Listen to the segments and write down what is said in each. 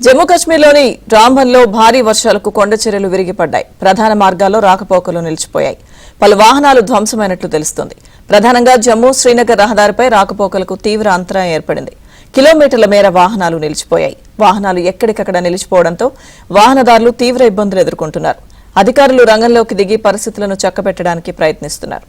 జమ్మూ కశ్మీర్లోని రాంబన్లో భారీ వర్షాలకు కొండ చర్యలు విరిగిపడ్డాయి. ప్రధాన మార్గాల్లో రాకపోకలు నిలిచిపోయాయి. పలు వాహనాలు ధ్వంసమైనట్లు తెలుస్తోంది. ప్రధానంగా జమ్మూ శ్రీనగర్ రహదారిపై రాకపోకలకు తీవ్ర అంతరాయం ఏర్పడింది. కిలోమీటర్ల మేర వాహనాలు నిలిచిపోయాయి. వాహనాలు ఎక్కడికక్కడ నిలిచిపోవడంతో వాహనదారులు తీవ్ర ఇబ్బందులు ఎదుర్కొంటున్నారు. అధికారులు రంగంలోకి దిగి పరిస్థితులను చక్కబెట్టడానికి ప్రయత్నిస్తున్నారు.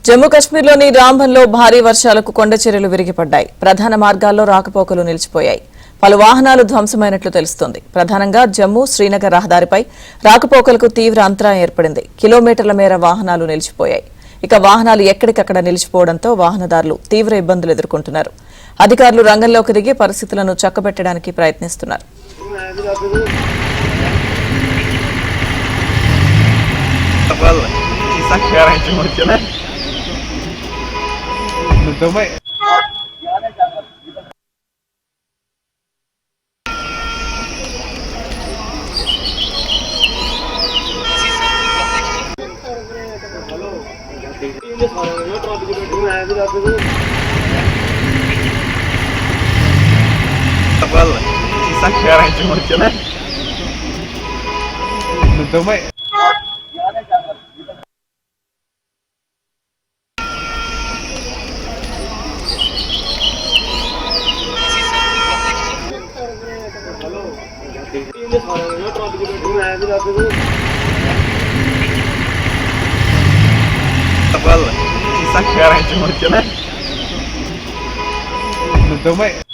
జమ్మూ కశ్మీర్లోని రాంబన్లో భారీ వర్షాలకు కొండ చర్యలు విరిగిపడ్డాయి. ప్రధాన మార్గాల్లో రాకపోకలు నిలిచిపోయాయి. పలు వాహనాలు ధ్వంసమైనట్లు తెలుస్తోంది. ప్రధానంగా జమ్మూ శ్రీనగర్ రహదారిపై రాకపోకలకు తీవ్ర అంతరాయం ఏర్పడింది. కిలోమీటర్ల మేర వాహనాలు నిలిచిపోయాయి. ఇక వాహనాలు ఎక్కడికక్కడ నిలిచిపోవడంతో వాహనదారులు తీవ్ర ఇబ్బందులు ఎదుర్కొంటున్నారు. అధికారులు రంగంలోకి దిగి పరిస్థితులను చక్కబెట్టడానికి ప్రయత్నిస్తున్నారు. Não